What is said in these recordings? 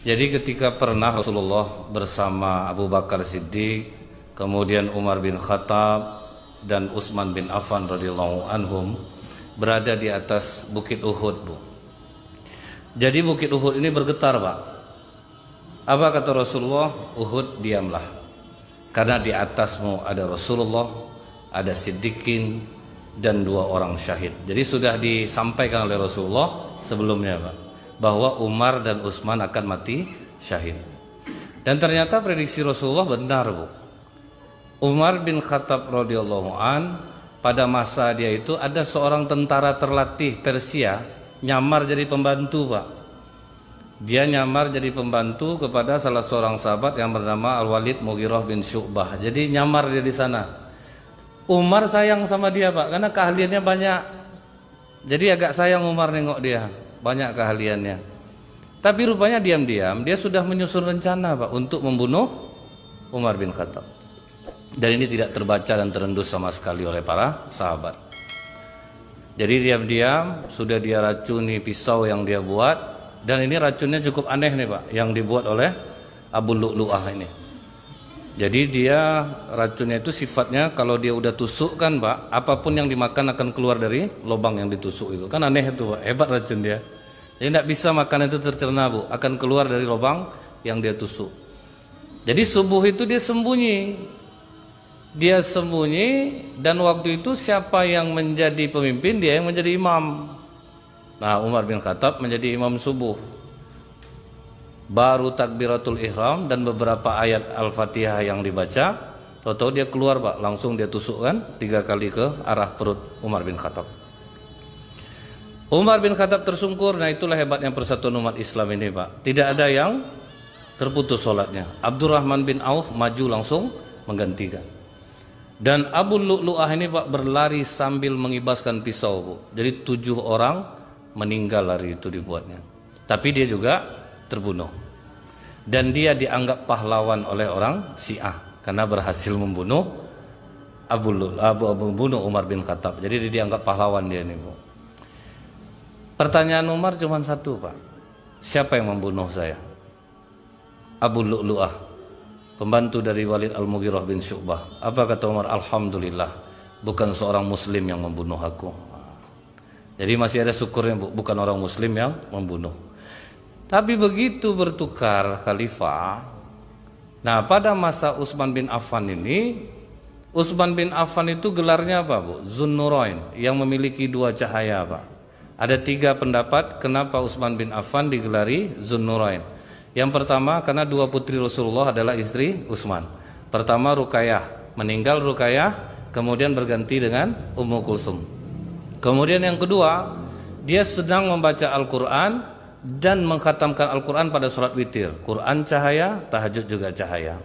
Jadi ketika pernah Rasulullah bersama Abu Bakar Siddiq, kemudian Umar bin Khattab dan Utsman bin Affan radhiyallahu anhum berada di atas Bukit Uhud, Bu. Jadi Bukit Uhud ini bergetar, Pak. Apa kata Rasulullah? Uhud, diamlah. Karena di atasmu ada Rasulullah, ada Siddiqin dan 2 orang syahid. Jadi sudah disampaikan oleh Rasulullah sebelumnya, Pak, bahwa Umar dan Utsman akan mati syahid. Dan ternyata prediksi Rasulullah benar, Bu. Umar bin Khattab radhiyallahu an, pada masa dia itu ada seorang tentara terlatih Persia nyamar jadi pembantu, Pak. Dia nyamar jadi pembantu kepada salah seorang sahabat yang bernama Al-Walid Mughirah bin Syu'bah. Jadi nyamar dia di sana. Umar sayang sama dia, Pak, karena keahliannya banyak. Jadi agak sayang Umar nengok dia, banyak keahliannya. Tapi rupanya diam-diam dia sudah menyusun rencana, Pak, untuk membunuh Umar bin Khattab. Dan ini tidak terbaca dan terendus sama sekali oleh para sahabat. Jadi diam-diam sudah dia racuni pisau yang dia buat. Dan ini racunnya cukup aneh nih, Pak, yang dibuat oleh Abu Lu'lu'ah ini. Jadi dia racunnya itu sifatnya kalau dia udah tusuk kan, Pak, apapun yang dimakan akan keluar dari lubang yang ditusuk itu. Kan aneh itu, Pak, hebat racun dia. Jadi tidak bisa makan itu tercerna, Bu, akan keluar dari lubang yang dia tusuk. Jadi subuh itu dia sembunyi. Dia sembunyi, dan waktu itu siapa yang menjadi pemimpin? Dia yang menjadi imam. Nah, Umar bin Khattab menjadi imam subuh. Baru takbiratul ihram dan beberapa ayat Al-Fatihah yang dibaca, tahu-tahu dia keluar, Pak, langsung dia tusukkan 3 kali ke arah perut Umar bin Khattab. Umar bin Khattab tersungkur. Nah, itulah hebatnya persatuan umat Islam ini, Pak. Tidak ada yang terputus sholatnya. Abdurrahman bin Auf maju langsung menggantikan. Dan Abu Lu'lu'ah ini, Pak, berlari sambil mengibaskan pisau, Bu. Jadi 7 orang meninggal lari itu dibuatnya. Tapi dia juga terbunuh. Dan dia dianggap pahlawan oleh orang Syiah karena berhasil membunuh membunuh Umar bin Khattab. Jadi dia dianggap pahlawan dia ini, Bu. Pertanyaan Umar cuma satu, Pak. Siapa yang membunuh saya? Abu Lu'lu'ah, pembantu dari Walid Al-Mughirah bin Syu'bah. Apa kata Umar? Alhamdulillah, bukan seorang muslim yang membunuh aku. Jadi masih ada syukurnya, Bu, bukan orang muslim yang membunuh. Tapi begitu bertukar khalifah, nah pada masa Utsman bin Affan ini, Utsman bin Affan itu gelarnya apa, Bu? Zunnurain, yang memiliki 2 cahaya, Pak. Ada 3 pendapat kenapa Utsman bin Affan digelari Zunnurain. Yang pertama, karena 2 putri Rasulullah adalah istri Utsman. Pertama Ruqayyah, meninggal Ruqayyah, kemudian berganti dengan Ummu Kulsum. Kemudian yang kedua, dia sedang membaca Al-Quran dan mengkhatamkan Al-Quran pada surat witir. Quran cahaya, tahajud juga cahaya.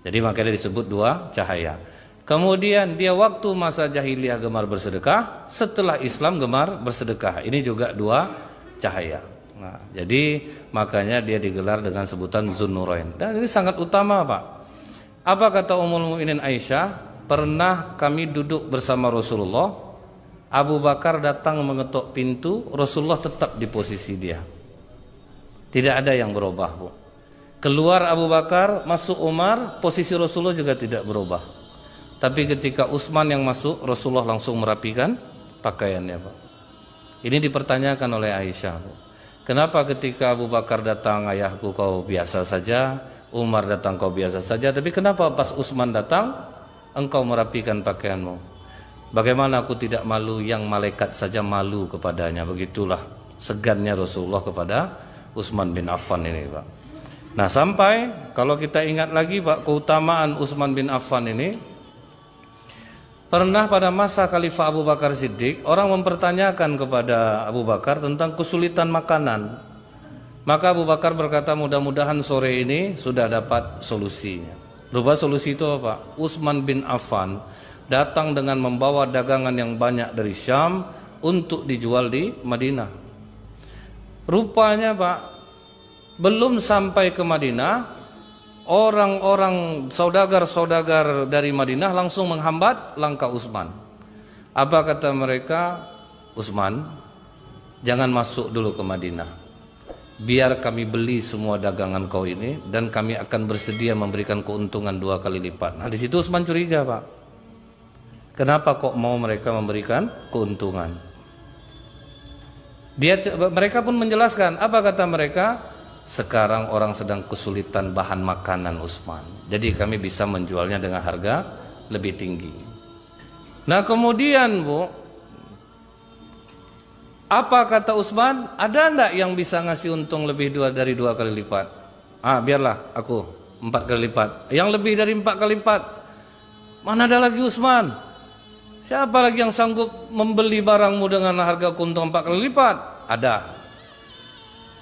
Jadi makanya disebut 2 cahaya. Kemudian dia waktu masa jahiliyah gemar bersedekah, setelah Islam gemar bersedekah. Ini juga 2 cahaya. Nah, jadi makanya dia digelar dengan sebutan Zunnurain. Dan ini sangat utama, Pak. Apa kata Ummul Mukminin Aisyah? Pernah kami duduk bersama Rasulullah, Abu Bakar datang mengetuk pintu, Rasulullah tetap di posisi dia. Tidak ada yang berubah, Bu. Keluar Abu Bakar, masuk Umar, posisi Rasulullah juga tidak berubah. Tapi ketika Utsman yang masuk, Rasulullah langsung merapikan pakaiannya, Pak. Ini dipertanyakan oleh Aisyah, Bu. Kenapa ketika Abu Bakar datang, ayahku kau biasa saja, Umar datang kau biasa saja, tapi kenapa pas Utsman datang, engkau merapikan pakaianmu? Bagaimana aku tidak malu yang malaikat saja malu kepadanya? Begitulah segannya Rasulullah kepada Utsman bin Affan ini, Pak. Nah, sampai kalau kita ingat lagi, Pak, keutamaan Utsman bin Affan ini, pernah pada masa Khalifah Abu Bakar Siddiq, orang mempertanyakan kepada Abu Bakar tentang kesulitan makanan. Maka Abu Bakar berkata, mudah-mudahan sore ini sudah dapat solusinya. Berubah solusi itu apa? Utsman bin Affan datang dengan membawa dagangan yang banyak dari Syam untuk dijual di Madinah. Rupanya, Pak, belum sampai ke Madinah, orang-orang saudagar-saudagar dari Madinah langsung menghambat langkah Utsman. Apa kata mereka? Utsman, jangan masuk dulu ke Madinah. biar kami beli semua dagangan kau ini dan kami akan bersedia memberikan keuntungan 2 kali lipat. Nah di situ Utsman curiga, Pak. Kenapa kok mau mereka memberikan keuntungan? Mereka pun menjelaskan, apa kata mereka? Sekarang orang sedang kesulitan bahan makanan Utsman. Jadi kami bisa menjualnya dengan harga lebih tinggi. Nah kemudian Bu, apa kata Utsman? Ada enggak yang bisa ngasih untung lebih dari 2 kali lipat? Biarlah aku 4 kali lipat. Yang lebih dari 4 kali lipat. Mana ada lagi Utsman? Siapa lagi yang sanggup membeli barangmu dengan harga keuntungan 4 kali lipat? Ada.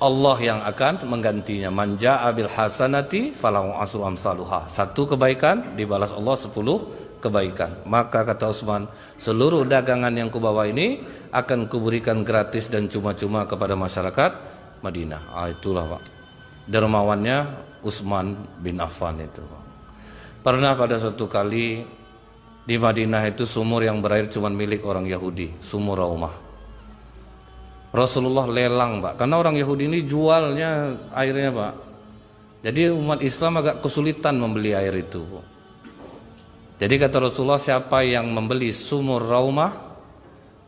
Allah yang akan menggantinya. Man jaa'a bil hasanati falahu asru amsaluha. 1 kebaikan dibalas Allah 10 kebaikan. Maka kata Utsman, seluruh dagangan yang kubawa ini akan kuberikan gratis dan cuma-cuma kepada masyarakat Madinah. Itulah Pak, dermawannya Utsman bin Affan itu. Pernah pada suatu kali di Madinah itu sumur yang berair cuma milik orang Yahudi, sumur Raumah. Rasulullah lelang Pak, karena orang Yahudi ini jualnya airnya Pak. Jadi umat Islam agak kesulitan membeli air itu. Jadi kata Rasulullah, siapa yang membeli sumur Raumah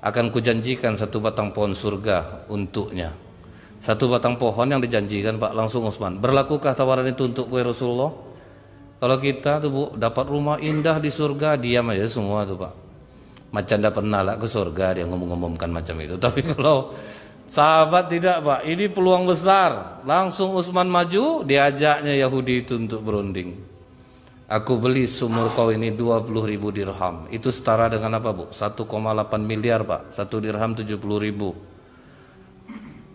akan kujanjikan 1 batang pohon surga untuknya. 1 batang pohon yang dijanjikan Pak, langsung Utsman. Berlakukah tawaran itu untuk gue Rasulullah? Kalau kita tuh Bu dapat rumah indah di surga, diam aja semua tuh Pak. Macam dah pernah lah ke surga dia ngomong-ngomongkan macam itu. Tapi kalau sahabat tidak Pak, ini peluang besar. Langsung Utsman maju, diajaknya Yahudi itu untuk berunding. Aku beli sumur kau ini 20.000 dirham. Itu setara dengan apa Bu? 1,8 miliar Pak. 1 dirham 70.000.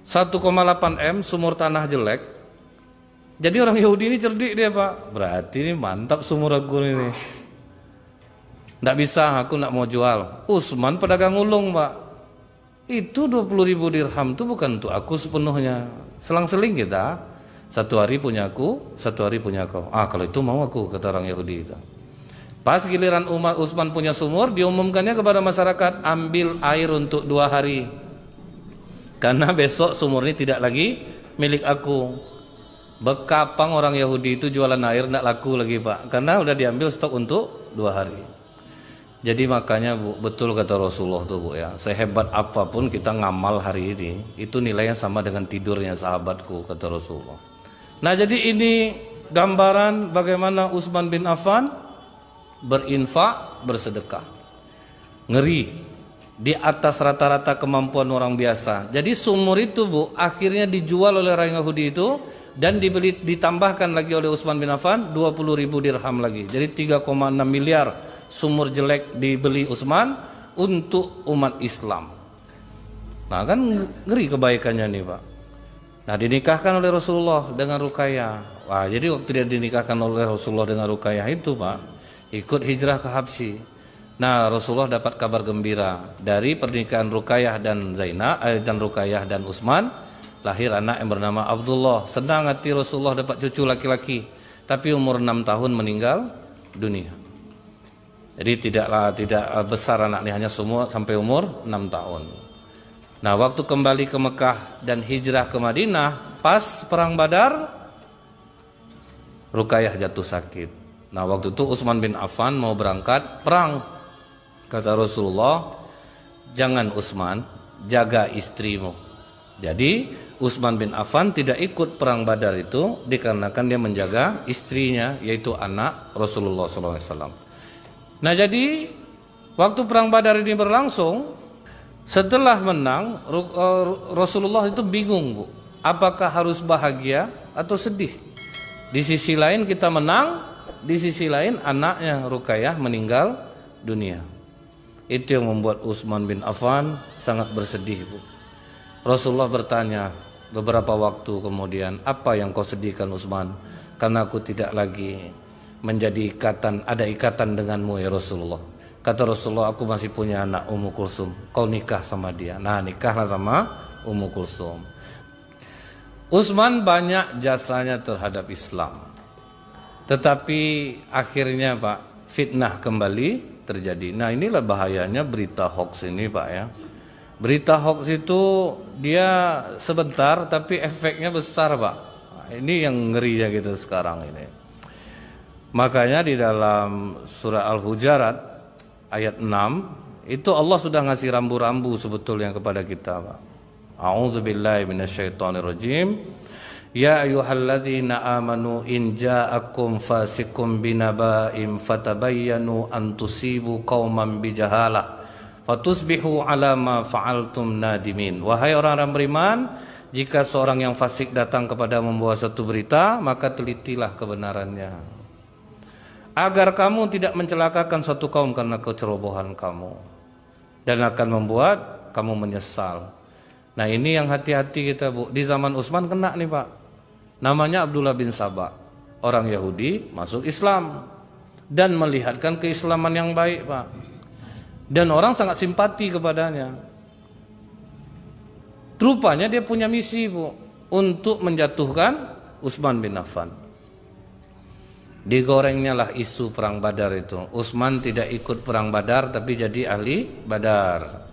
1,8 M sumur tanah jelek. Jadi orang Yahudi ini cerdik dia Pak. Berarti ini mantap sumur aku ini. Nggak bisa, aku nggak mau jual. Utsman pedagang ulung Pak. Itu 20.000 dirham itu bukan untuk aku sepenuhnya. Selang-seling kita. 1 hari punya aku, 1 hari punya kau. Kalau itu mau aku, kata orang Yahudi itu. Pas giliran umat Utsman punya sumur, diumumkannya kepada masyarakat, ambil air untuk 2 hari. Karena besok sumur ini tidak lagi milik aku. Bekapang orang Yahudi itu jualan air tidak laku lagi Pak. Karena udah diambil stok untuk 2 hari. Jadi makanya Bu, betul kata Rasulullah tuh Bu ya. Sehebat apapun kita ngamal hari ini, itu nilainya sama dengan tidurnya sahabatku, kata Rasulullah. Nah jadi ini gambaran bagaimana Utsman bin Affan berinfak, bersedekah. Ngeri, di atas rata-rata kemampuan orang biasa. Jadi sumur itu Bu akhirnya dijual oleh orang Yahudi itu dan ditambahkan lagi oleh Utsman bin Affan 20.000 dirham lagi. Jadi 3,6 miliar sumur jelek dibeli Utsman untuk umat Islam. Nah kan ngeri kebaikannya nih Pak. Nah dinikahkan oleh Rasulullah dengan Ruqayyah. Wah jadi waktu dia dinikahkan oleh Rasulullah dengan Ruqayyah itu Pak, ikut hijrah ke Habsyi. Nah Rasulullah dapat kabar gembira dari pernikahan Ruqayyah dan Zainab dan Ruqayyah dan Utsman, lahir anak yang bernama Abdullah. Senang hati Rasulullah dapat cucu laki-laki, tapi umur 6 tahun meninggal dunia. Jadi tidak besar anaknya, hanya semua sampai umur 6 tahun. Nah waktu kembali ke Mekah dan hijrah ke Madinah, pas perang Badar, Ruqayyah jatuh sakit. Nah waktu itu Utsman bin Affan mau berangkat perang. Kata Rasulullah, jangan Utsman, jaga istrimu. Jadi Utsman bin Affan tidak ikut perang Badar itu dikarenakan dia menjaga istrinya, yaitu anak Rasulullah SAW. Nah jadi waktu perang Badar ini berlangsung, setelah menang Rasulullah itu bingung Bu, apakah harus bahagia atau sedih? Di sisi lain kita menang, di sisi lain anaknya Ruqayyah meninggal dunia. Itu yang membuat Utsman bin Affan sangat bersedih Bu. Rasulullah bertanya beberapa waktu kemudian, apa yang kau sedihkan Utsman? Karena aku tidak lagi menjadi ada ikatan denganmu ya Rasulullah. Kata Rasulullah, aku masih punya anak Ummu Kulsum, kau nikah sama dia. Nah nikahlah sama Ummu Kulsum. Utsman banyak jasanya terhadap Islam, tetapi akhirnya Pak, fitnah kembali terjadi. Nah inilah bahayanya berita hoax ini Pak ya. Berita hoax itu dia sebentar tapi efeknya besar, Pak. Ini yang ngeri ya gitu sekarang ini. Makanya di dalam surah Al-Hujurat ayat 6 itu Allah sudah ngasih rambu-rambu sebetulnya kepada kita, Pak. A'udzubillahi minasyaitonirrajim. Ya ayyuhalladzina amanu in ja'akum fasikum binaba'in fatabayyanu an tusibu qauman bijahalah fatusbihu ala ma fa'altum nadimin. Wahai orang-orang beriman, jika seorang yang fasik datang kepada membawa satu berita, maka telitilah kebenarannya, agar kamu tidak mencelakakan suatu kaum karena kecerobohan kamu, dan akan membuat kamu menyesal. Nah ini yang hati-hati kita, Bu. Di zaman Utsman kena nih, Pak. Namanya Abdullah bin Sabah, orang Yahudi masuk Islam dan melihatkan keislaman yang baik, Pak. Dan orang sangat simpati kepadanya. Rupanya dia punya misi, Bu, untuk menjatuhkan Utsman bin Affan. Digorengnya lah isu perang Badar itu. Utsman tidak ikut perang Badar tapi jadi ahli Badar.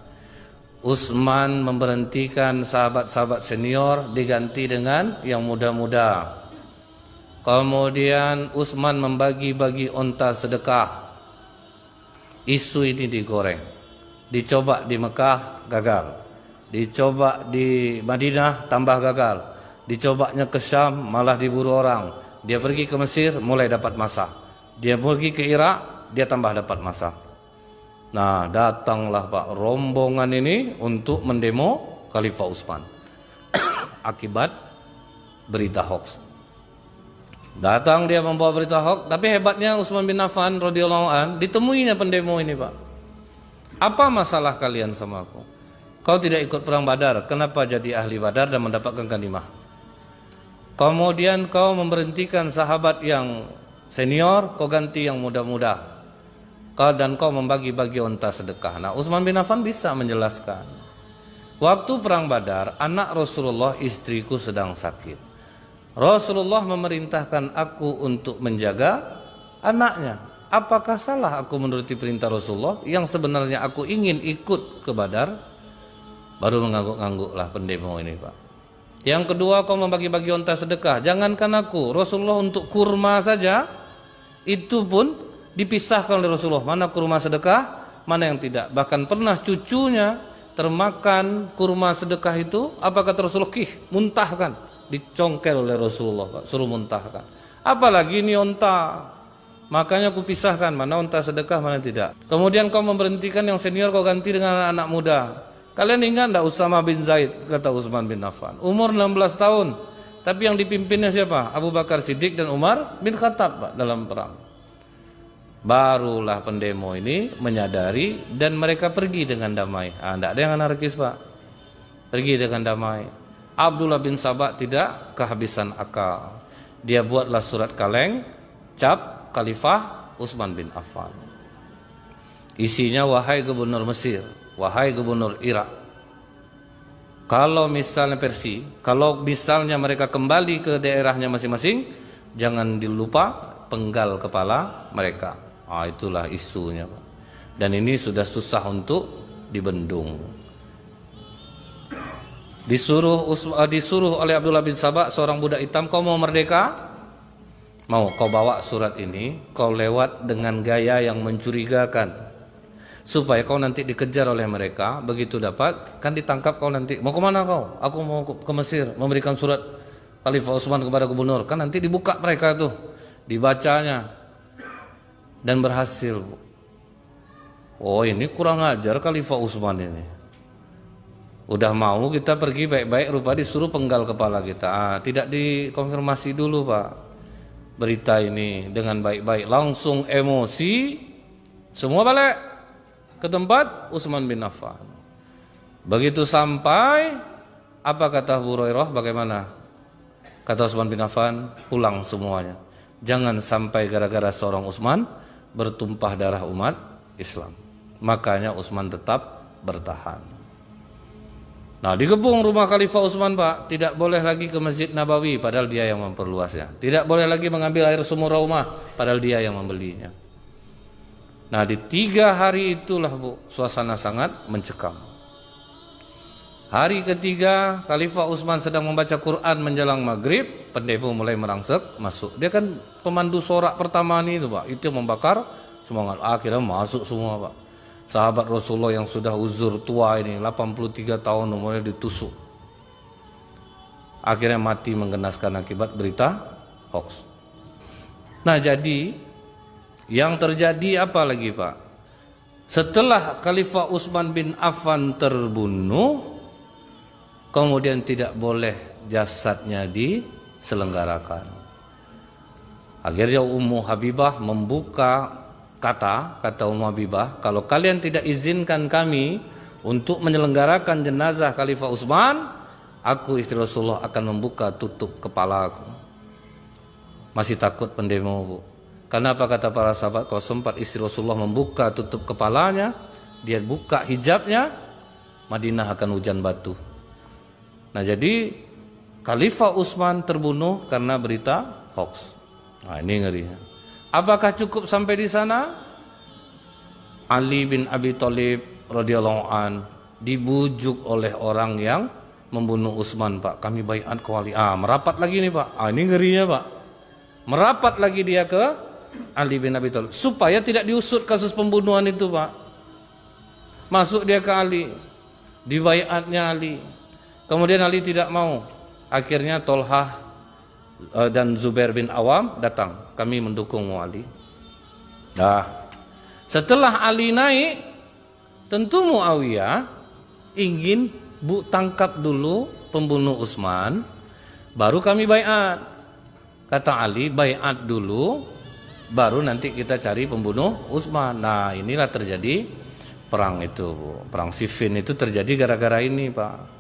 Utsman memberhentikan sahabat-sahabat senior, diganti dengan yang muda-muda. Kemudian Utsman membagi-bagi onta sedekah. Isu ini digoreng. Dicoba di Mekah, gagal. Dicoba di Madinah, tambah gagal. Dicobanya ke Syam, malah diburu orang. Dia pergi ke Mesir, mulai dapat masa. Dia pergi ke Irak, dia tambah dapat masa. Nah, datanglah, Pak, rombongan ini untuk mendemo Khalifah Utsman akibat berita hoax. Datang dia membawa berita hoax, tapi hebatnya Utsman bin Affan radhiyallahu an, ditemuinya pendemo ini, Pak. Apa masalah kalian sama aku? Kau tidak ikut perang Badar, kenapa jadi ahli Badar dan mendapatkan ghanimah? Kemudian kau memberhentikan sahabat yang senior, kau ganti yang muda-muda. Dan kau membagi-bagi onta sedekah. Nah, Utsman bin Affan bisa menjelaskan. Waktu perang Badar, anak Rasulullah, istriku sedang sakit. Rasulullah memerintahkan aku untuk menjaga anaknya. Apakah salah aku menuruti perintah Rasulullah yang sebenarnya aku ingin ikut ke Badar? Baru mengangguk-angguklah pendemo ini, Pak. Yang kedua, kau membagi-bagi onta sedekah. Jangankan aku, Rasulullah untuk kurma saja itu pun dipisahkan oleh Rasulullah, mana kurma sedekah, mana yang tidak. Bahkan pernah cucunya termakan kurma sedekah itu, apa kata Rasulullah? Muntahkan, dicongkel oleh Rasulullah, Pak, suruh muntahkan. Apalagi ini onta, makanya aku pisahkan mana onta sedekah, mana tidak. Kemudian kau memberhentikan yang senior, kau ganti dengan anak muda. Kalian ingat enggak Usama bin Zaid, kata Utsman bin Affan, umur 16 tahun, tapi yang dipimpinnya siapa? Abu Bakar Siddiq dan Umar bin Khattab, Pak, dalam perang. Barulah pendemo ini menyadari dan mereka pergi dengan damai. Tidak ada yang anarkis, Pak. Pergi dengan damai. Abdullah bin Sabah tidak kehabisan akal. Dia buatlah surat kaleng, cap Khalifah Utsman bin Affan. Isinya, wahai gubernur Mesir, wahai gubernur Irak, kalau misalnya Persia, kalau misalnya mereka kembali ke daerahnya masing-masing, jangan dilupa penggal kepala mereka. Itulah isunya, Pak. Dan ini sudah susah untuk dibendung. Disuruh oleh Abdullah bin Sabah, seorang budak hitam, kau mau merdeka? Mau, kau bawa surat ini, kau lewat dengan gaya yang mencurigakan, supaya kau nanti dikejar oleh mereka. Begitu dapat, kan ditangkap kau nanti. Mau kemana kau? Aku mau ke Mesir, memberikan surat Khalifah Utsman kepada gubernur. Kan nanti dibuka mereka tuh, dibacanya. Dan berhasil. Oh, ini kurang ajar Khalifah Utsman ini. Udah mau kita pergi baik-baik, rupa disuruh penggal kepala kita. Tidak dikonfirmasi dulu, Pak, berita ini dengan baik-baik. Langsung emosi, semua balik ke tempat Utsman bin Affan. Begitu sampai, apa kata Abu Hurairah, bagaimana? Kata Utsman bin Affan, pulang semuanya. Jangan sampai gara-gara seorang Utsman bertumpah darah umat Islam. Makanya Utsman tetap bertahan. Nah, dikepung rumah Khalifah Utsman, Pak. Tidak boleh lagi ke Masjid Nabawi, padahal dia yang memperluasnya. Tidak boleh lagi mengambil air sumur Raumah, padahal dia yang membelinya. Nah, di 3 hari itulah, Bu, suasana sangat mencekam. Hari ketiga Khalifah Utsman sedang membaca Quran menjelang maghrib, pendemo mulai merangsek masuk. Dia kan pemandu sorak pertama nih itu Pak, itu membakar semangat. Akhirnya masuk semua Pak. Sahabat Rasulullah yang sudah uzur tua ini 83 tahun umurnya ditusuk. Akhirnya mati menggenaskan akibat berita hoax. Nah jadi yang terjadi apa lagi Pak? Setelah Khalifah Utsman bin Affan terbunuh, kemudian tidak boleh jasadnya diselenggarakan. Akhirnya Ummu Habibah membuka kata Ummu Habibah, kalau kalian tidak izinkan kami untuk menyelenggarakan jenazah Khalifah Utsman, aku istri Rasulullah akan membuka tutup kepala aku. Masih takut pendemo Bu. Karena apa kata para sahabat, kalau sempat istri Rasulullah membuka tutup kepalanya, dia buka hijabnya, Madinah akan hujan batu. Nah jadi Khalifah Utsman terbunuh karena berita hoax. Nah ini ngerinya. Apakah cukup sampai di sana? Ali bin Abi Thalib radhiyallahu an dibujuk oleh orang yang membunuh Utsman Pak. Kami baiat ke wali. Merapat lagi nih Pak. Ini ngerinya Pak. Merapat lagi dia ke Ali bin Abi Thalib supaya tidak diusut kasus pembunuhan itu Pak. Masuk dia ke Ali, dibaiatnya Ali. Kemudian Ali tidak mau. Akhirnya Tolhah dan Zubair bin Awam datang. Kami mendukung Ali. Nah, setelah Ali naik, tentu Muawiyah ingin tangkap dulu pembunuh Utsman, baru kami baiat. Kata Ali, baiat dulu, baru nanti kita cari pembunuh Utsman. Nah, inilah terjadi perang itu, perang Siffin itu terjadi gara-gara ini, Pak.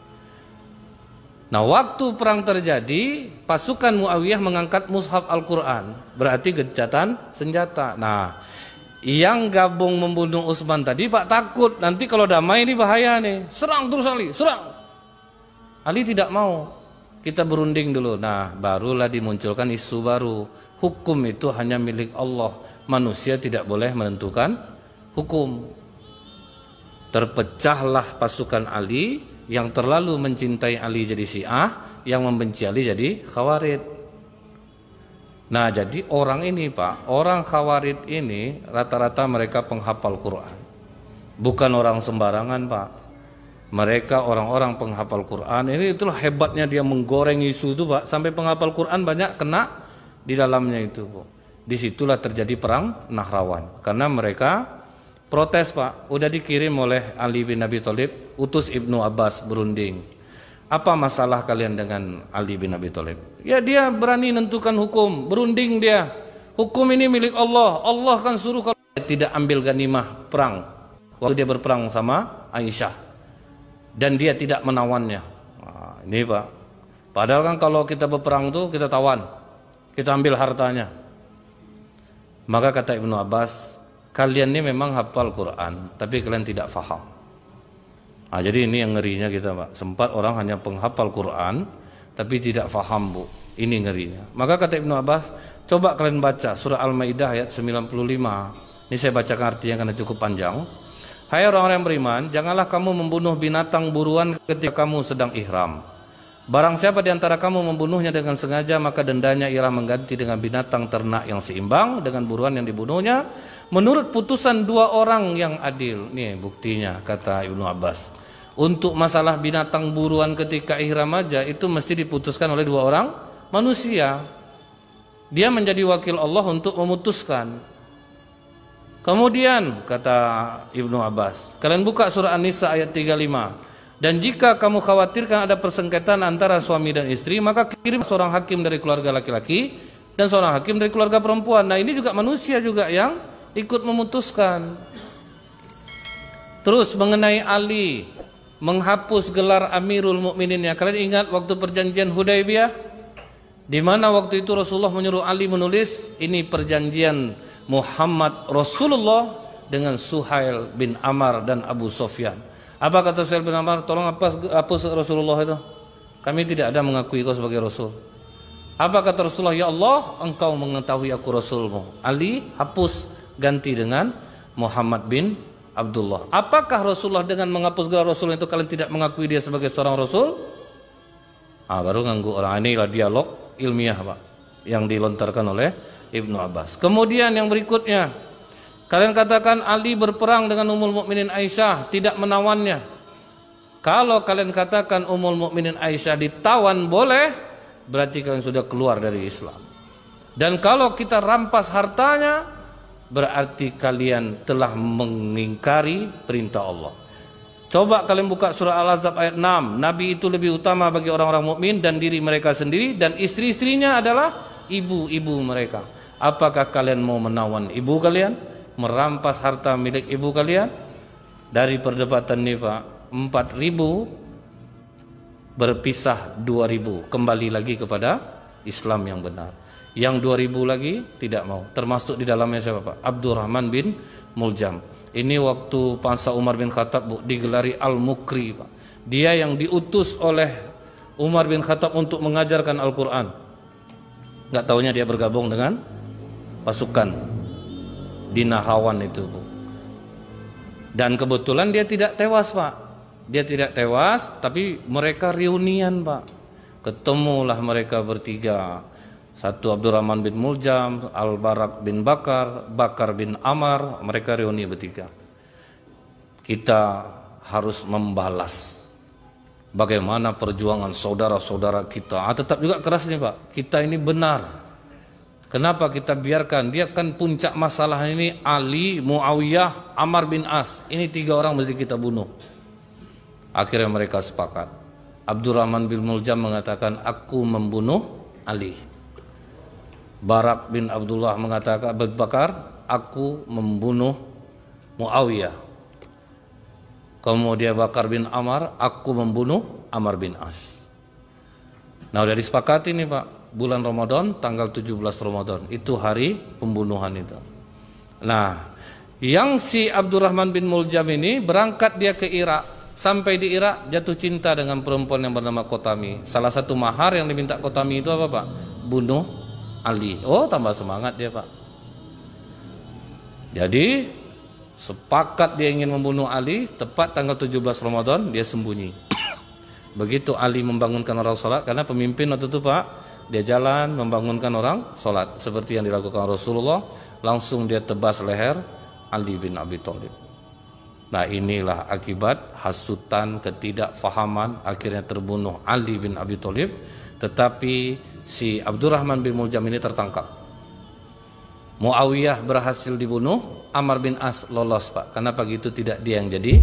Nah, waktu perang terjadi, pasukan Muawiyah mengangkat mushaf Al-Quran, berarti gencatan senjata. Nah, yang gabung membunuh Utsman tadi Pak takut nanti kalau damai ini bahaya nih, serang terus Ali, serang. Ali tidak mau, kita berunding dulu. Nah, barulah dimunculkan isu baru, hukum itu hanya milik Allah, manusia tidak boleh menentukan hukum. Terpecahlah pasukan Ali, yang terlalu mencintai Ali jadi Syiah, yang membenci Ali jadi Khawarij. Nah jadi orang ini Pak, orang Khawarij ini rata-rata mereka penghafal Quran, bukan orang sembarangan Pak. Mereka orang-orang penghafal Quran. Ini itulah hebatnya dia menggoreng isu itu Pak, sampai penghafal Quran banyak kena di dalamnya itu Pak. Disitulah terjadi perang Nahrawan, karena mereka protes Pak, udah dikirim oleh Ali bin Abi Thalib, utus Ibnu Abbas berunding. Apa masalah kalian dengan Ali bin Abi Thalib? Ya dia berani menentukan hukum, berunding dia. Hukum ini milik Allah, Allah kan suruh kalau tidak ambil ganimah perang. Waktu dia berperang sama Aisyah, dan dia tidak menawannya. Nah, ini Pak, padahal kan kalau kita berperang tuh kita tawan, kita ambil hartanya. Maka kata Ibnu Abbas, kalian ini memang hafal Quran, tapi kalian tidak faham. Nah, jadi ini yang ngerinya kita Pak. Sempat orang hanya penghafal Quran, tapi tidak faham Bu. Ini ngerinya. Maka kata Ibnu Abbas, coba kalian baca surah Al-Maidah ayat 95. Ini saya bacakan artinya karena cukup panjang. Hai orang-orang yang beriman, janganlah kamu membunuh binatang buruan ketika kamu sedang ihram. Barang siapa di antara kamu membunuhnya dengan sengaja, maka dendanya ialah mengganti dengan binatang ternak yang seimbang dengan buruan yang dibunuhnya, menurut putusan dua orang yang adil. Nih buktinya kata Ibnu Abbas. Untuk masalah binatang buruan ketika ihram aja itu mesti diputuskan oleh dua orang manusia. Dia menjadi wakil Allah untuk memutuskan. Kemudian kata Ibnu Abbas, kalian buka surah An-Nisa ayat 35. Dan jika kamu khawatirkan ada persengketaan antara suami dan istri, maka kirim seorang hakim dari keluarga laki-laki dan seorang hakim dari keluarga perempuan. Nah ini juga manusia juga yang ikut memutuskan. Terus mengenai Ali menghapus gelar Amirul Mukminin, ya kalian ingat waktu perjanjian Hudaybiyah, di mana waktu itu Rasulullah menyuruh Ali menulis ini perjanjian Muhammad Rasulullah dengan Suhail bin Amr dan Abu Sufyan. Apa kata Suhail bin Amr? Tolong hapus Rasulullah itu. Kami tidak ada mengakui kau sebagai Rasul. Apa kata Rasulullah? Ya Allah, engkau mengetahui aku Rasulmu. Ali hapus, ganti dengan Muhammad bin Abdullah. Apakah Rasulullah dengan menghapus gelar Rasul itu kalian tidak mengakui dia sebagai seorang Rasul? Baru nganggu orang. Inilah dialog ilmiah Pak yang dilontarkan oleh Ibnu Abbas. Kemudian yang berikutnya, kalian katakan Ali berperang dengan Ummul Mukminin Aisyah, tidak menawannya. Kalau kalian katakan Ummul Mukminin Aisyah ditawan boleh, berarti kalian sudah keluar dari Islam. Dan kalau kita rampas hartanya, berarti kalian telah mengingkari perintah Allah. Coba kalian buka surah Al-Ahzab ayat 6. Nabi itu lebih utama bagi orang-orang mukmin dan diri mereka sendiri, dan istri-istrinya adalah ibu-ibu mereka. Apakah kalian mau menawan ibu kalian, merampas harta milik ibu kalian? Dari perdebatan ini Pak, 4.000 berpisah 2.000, kembali lagi kepada Islam yang benar. Yang 2.000 lagi tidak mau, termasuk di dalamnya siapa Pak? Abdurrahman bin Muljam. Ini waktu masa Umar bin Khattab Bu, digelari Al-Mukri Pak. Dia yang diutus oleh Umar bin Khattab untuk mengajarkan Al-Quran. Gak taunya dia bergabung dengan pasukan di Nahrawan itu Bu. Dan kebetulan dia tidak tewas Pak. Dia tidak tewas, tapi mereka reunian Pak. Ketemulah mereka bertiga. Satu Abdurrahman bin Muljam, Al-Barak bin Bakar, Bakar bin Amar, mereka reuni bertiga. Kita harus membalas bagaimana perjuangan saudara-saudara kita. Tetap juga keras nih Pak, kita ini benar. Kenapa kita biarkan? Dia kan puncak masalah ini Ali, Muawiyah, Amar bin As. Ini 3 orang mesti kita bunuh. Akhirnya mereka sepakat. Abdurrahman bin Muljam mengatakan, aku membunuh Ali. Barak bin Abdullah mengatakan, Bakar, aku membunuh Muawiyah. Kemudian Bakar bin Amar, aku membunuh Amar bin As. Nah udah disepakati nih Pak, bulan Ramadan tanggal 17 Ramadan itu hari pembunuhan itu. Nah yang si Abdurrahman bin Muljam ini berangkat dia ke Irak. Sampai di Irak jatuh cinta dengan perempuan yang bernama Qotami. Salah satu mahar yang diminta Qotami itu apa Pak? Bunuh Ali. Oh tambah semangat dia Pak. Jadi sepakat dia ingin membunuh Ali. Tepat tanggal 17 Ramadan dia sembunyi. Begitu Ali membangunkan orang sholat, karena pemimpin waktu itu Pak, dia jalan membangunkan orang sholat seperti yang dilakukan Rasulullah, langsung dia tebas leher Ali bin Abi Thalib. Nah inilah akibat hasutan, ketidakfahaman, akhirnya terbunuh Ali bin Abi Thalib. Tetapi si Abdurrahman bin Muljam ini tertangkap. Muawiyah berhasil dibunuh, Amar bin As lolos Pak. Karena pagi itu tidak dia yang jadi